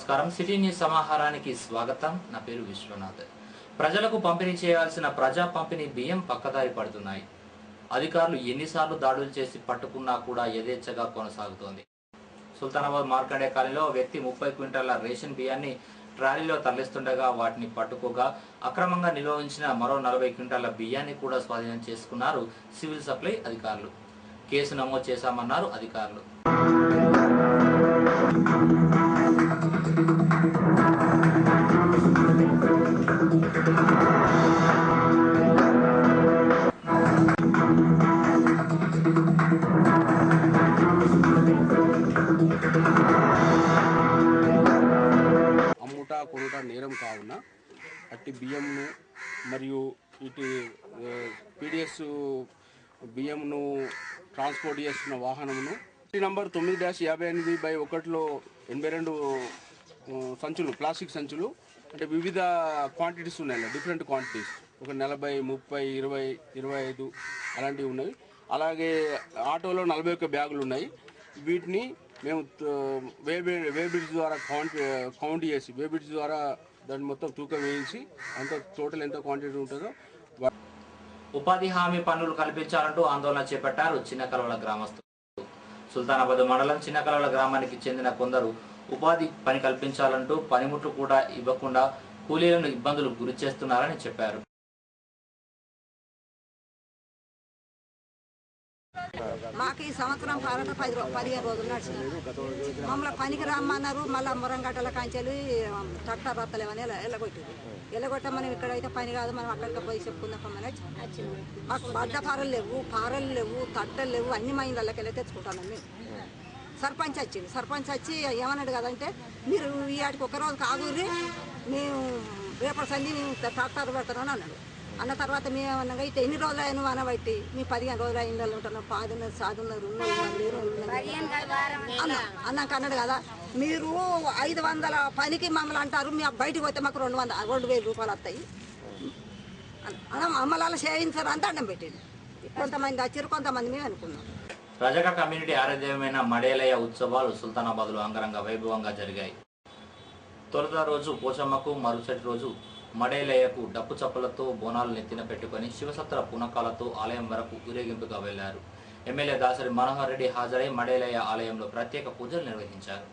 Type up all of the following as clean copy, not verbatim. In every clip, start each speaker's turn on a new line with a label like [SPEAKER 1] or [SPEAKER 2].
[SPEAKER 1] నమస్కారం city news సమాహారానికి స్వాగతం నా పేరు విశ్వనాథ్ ప్రజలకు పంపిణీ చేయాల్సిన ప్రజా పంపిణీ బియ్యం పక్కదారి పడుతున్నాయి అధికారులు ఎన్నిసార్లు దాడులు చేసి పట్టుకున్నా కూడా యథేచ్ఛగా కొనసాగుతోంది సుల్తానాబాద్ మార్కండే కాలనీలో వ్యక్తి 30 క్వింటాల రేషన్ బియ్యాన్ని ట్రాలీలో తరలిస్తుండగా వాటిని పట్టుకోగా అక్రమంగా నిల్వ ఉంచిన మరో 40 క్వింటాల బియ్యాన్ని కూడా స్వాధీనం చేసుకున్నారు సివిల్ సప్లై అధికారులు కేసు నమోదు చేశామన్నారు అధికారులు
[SPEAKER 2] అమ్ముట కొనుట నేరం కావున అట్టి బియ్యంను మరియు ఇటు పీడిఎస్ బియ్యంను ట్రాన్స్పోర్ట్ చేస్తున్న వాహనమును నంబర్ 9-58/1లో 82 సంచులు ప్లాస్టిక్ సంచులు అంటే వివిధ క్వాంటిటీస్ ఉన్నాయి డిఫరెంట్ క్వాంటిటీస్ ఒక 40, 30, 20, 25 అలాంటివి ఉన్నాయి. అలాగే ఆటోలో 41 బ్యాగులు ఉన్నాయి. వీటిని మేము వే బ్రిడ్జ్ ద్వారా కౌంట్ చేసి వే బ్రిడ్జ్ ద్వారా దాన్ని మొత్తం తూకం వేయించి అంత టోటల్ ఎంత క్వాంటిటీ ఉంటుందో.
[SPEAKER 1] ఉపాధి హామీ పనులు కల్పించాలంటూ ఆందోళన చేపట్టారు చిన్నకలవల గ్రామస్తులు. సుల్తానాబాద్ మండలం చిన్నకలవల గ్రామానికి చెందిన కొందరు ఉపాధి పని కల్పించాలంటూ పనిముట్లు కూడా ఇవ్వకుండా కూలీలను ఇబ్బందులు గురి చేస్తున్నారని చెప్పారు.
[SPEAKER 3] మాకు ఈ సంవత్సరం పాలన 15 రోజులు నడిచింది. మమ్మల్ని పనికి రమ్మన్నారు. మళ్ళీ మురంగట్టల కాంచెలు ట్రాక్టర్ రత్తలేమని ఎల్లగొట్టమని ఇక్కడైతే పని కాదు మనం అక్కడికి పోయి చెప్పుకుందామని వచ్చింది. మాకు బడ్డ పారలు లేవు తట్టలు లేవు అన్ని మైండ్లకి వెళ్ళి తెచ్చుకుంటాను. మేము సర్పంచ్ వచ్చింది. సర్పంచ్ వచ్చి ఏమన్నాడు కదంటే మీరు ఈ ఆటికి ఒకరోజు కాగురి మేము రేపటి సంధి ట్రాక్టర్ పెడతానని అన్నాడు. అన్న తర్వాత మేము ఏమన్నా ఇట్లా ఎన్ని రోజులు అయినా అనబట్టి మీ 15 రోజులు అయిందని ఉంటున్నాం. పాదున్నారు సాదున్నారు అన్నాక అన్నాడు కదా మీరు 500 పనికి మమ్మల్ని అంటారు. మీ బయటకు పోతే మాకు 2,000 రూపాయలు వస్తాయి అమ్మలాల చేయించారు అంత అడ్డం పెట్టింది. కొంతమంది వచ్చారు, కొంతమంది మేము అనుకున్నాం.
[SPEAKER 1] రజక కమ్యూనిటీ ఆరాధ్యమైన మడేలయ్య ఉత్సవాలు సుల్తానాబాద్లో అంగరంగ వైభవంగా జరిగాయి. తొలుత రోజు పోచమ్మకు, మరుసటి రోజు మడేలయ్యకు డప్పు చప్పులతో బోనాలు నెత్తిన పెట్టుకుని శివసత్ర పూనకాలతో ఆలయం వరకు ఊరేగింపుగా వెళ్లారు. ఎమ్మెల్యే దాసరి మనోహర్ రెడ్డి హాజరై మడేలయ్య ఆలయంలో ప్రత్యేక పూజలు నిర్వహించారు.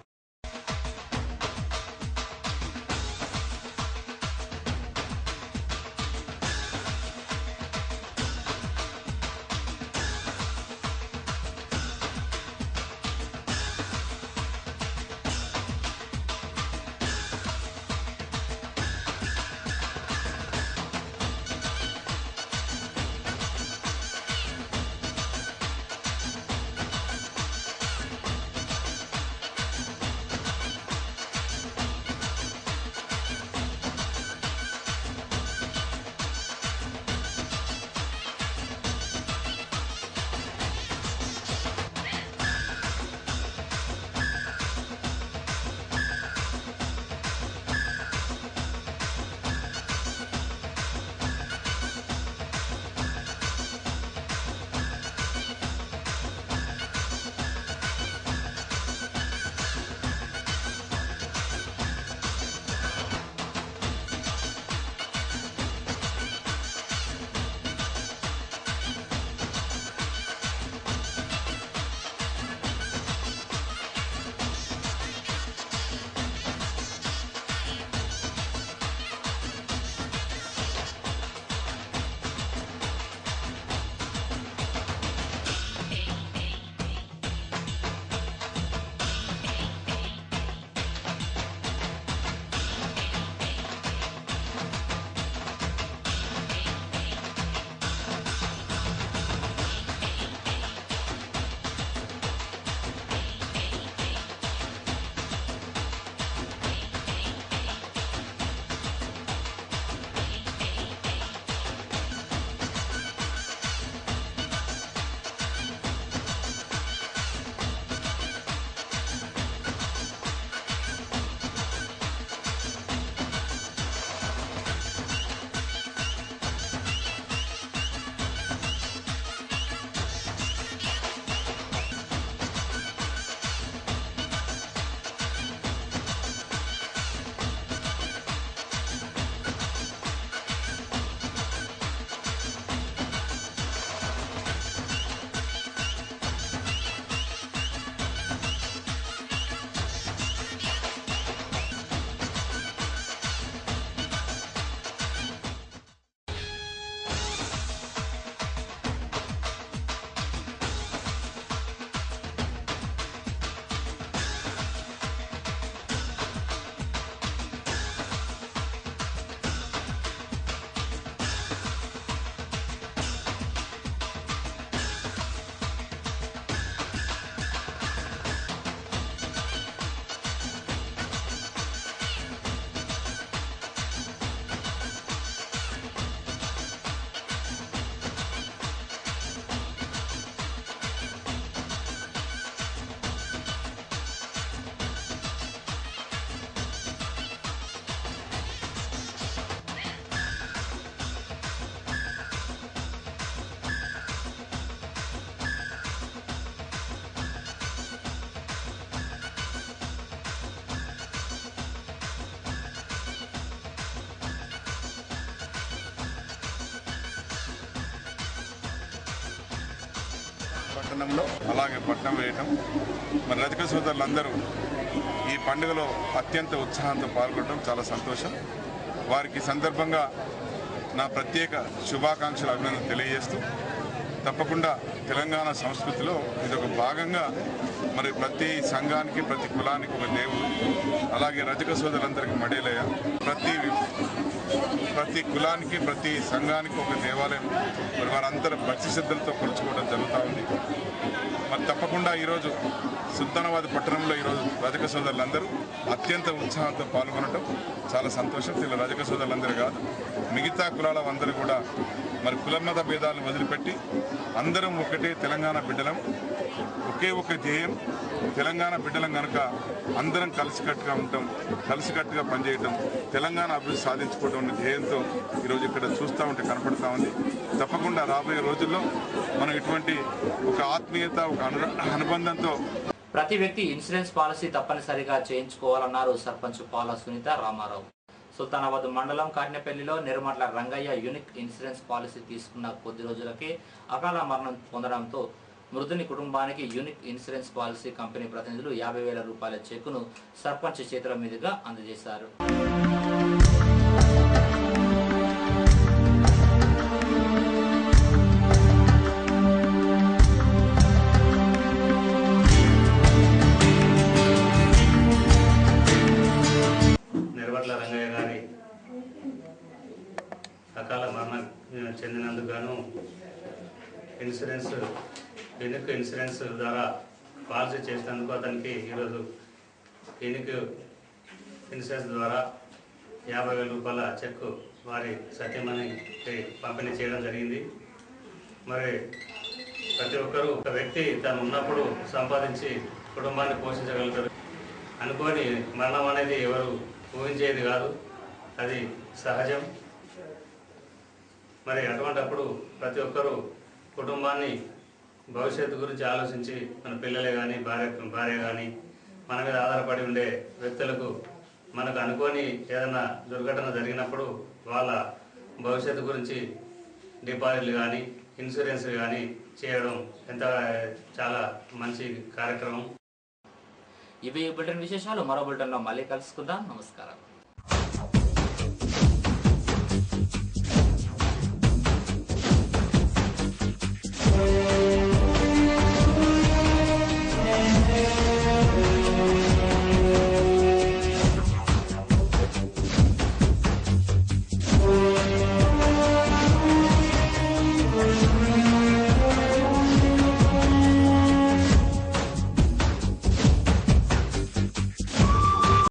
[SPEAKER 4] పట్టణంలో అలాగే పట్నం వేయటం, మరి రజక సోదరులందరూ ఈ పండుగలో అత్యంత ఉత్సాహంతో పాల్గొనడం చాలా సంతోషం. వారికి సందర్భంగా నా ప్రత్యేక శుభాకాంక్షలు, అభినందనలు తెలియజేస్తూ, తప్పకుండా తెలంగాణ సంస్కృతిలో ఇదొక భాగంగా మరి ప్రతి సంఘానికి, ప్రతి కులానికి ఒక దేవుడు, అలాగే రజక సోదరులందరికీ మడేలయ్య, ప్రతి కులానికి, ప్రతి సంఘానికి ఒక దేవాలయం, మరి వారందరూ భక్తి శ్రద్ధలతో కొలుచుకోవడం జరుగుతూ ఉంది. మరి తప్పకుండా ఈరోజు సుల్తానాబాద్ పట్టణంలో ఈరోజు రజక సోదరులందరూ అత్యంత ఉత్సాహంతో పాల్గొనడం చాలా సంతోషం. ఇలా రజక సోదరులందరూ కాదు, మిగతా కులాల అందరూ కూడా మరి కులమత భేదాలను వదిలిపెట్టి అందరం ఒకటే తెలంగాణ బిడ్డలం, ఒకే ఒక ధ్యేయం తెలంగాణ బిడ్డలం కనుక అందరం కలిసికట్టుగా ఉంటాం, కలిసికట్టుగా పనిచేయటం, తెలంగాణ అభివృద్ధి సాధించుకోవడం అనే ధ్యేయంతో ఈరోజు ఇక్కడ చూస్తూ ఉంటే కనపడతా ఉంది. తప్పకుండా రాబోయే రోజుల్లో మనం ఇటువంటి ఒక ఆత్మీయత, ఒక అనుబంధంతో
[SPEAKER 1] ప్రతి వ్యక్తి ఇన్సూరెన్స్ పాలసీ తప్పనిసరిగా చేయించుకోవాలన్నారు సర్పంచ్ పాల సునీత రామారావు. సుల్తానాబాద్ మండలం కాటినపల్లిలో Nirmatla Rangaiah unique insurance policy తీసుకున్న కొద్ది రోజులకే అకాల మరణం పొందడంతో మృతుని కుటుంబానికి యూనిక్ ఇన్సూరెన్స్ పాలసీ కంపెనీ ప్రతినిధులు 50,000 రూపాయల చెక్కును సర్పంచ్ చేతుల మీదుగా అందజేశారు.
[SPEAKER 5] రంగయ్య గారి అకాల మరణం చెందినందుకు గాను యూనిక్ ఇన్సూరెన్స్ ద్వారా పాలసీ చేసినందుకు అతనికి ఈరోజు యూనిక్ ఇన్సూరెన్స్ ద్వారా 50,000 రూపాయల చెక్కు వారి సత్యమణికి పంపిణీ చేయడం జరిగింది. మరి ప్రతి ఒక్కరూ ఒక వ్యక్తి తను ఉన్నప్పుడు సంపాదించి కుటుంబాన్ని పోషించగలుగుతారు. అనుకోని మరణం అనేది ఎవరు ఊహించేది కాదు, అది సహజం. మరి అటువంటప్పుడు ప్రతి ఒక్కరూ కుటుంబాన్ని భవిష్యత్తు గురించి ఆలోచించి మన పిల్లలే కానీ భార్య కానీ మన మీద ఆధారపడి ఉండే వ్యక్తులకు మనకు అనుకోని ఏదైనా దుర్ఘటన జరిగినప్పుడు వాళ్ళ భవిష్యత్తు గురించి డిపాజిట్లు కానీ ఇన్సూరెన్స్ కానీ చేయడం చాలా మంచి కార్యక్రమం.
[SPEAKER 1] ఇవి బులెటిన్ విశేషాలు. మరో బులెటిన్లో మళ్ళీ కలుసుకుందాం. నమస్కారం.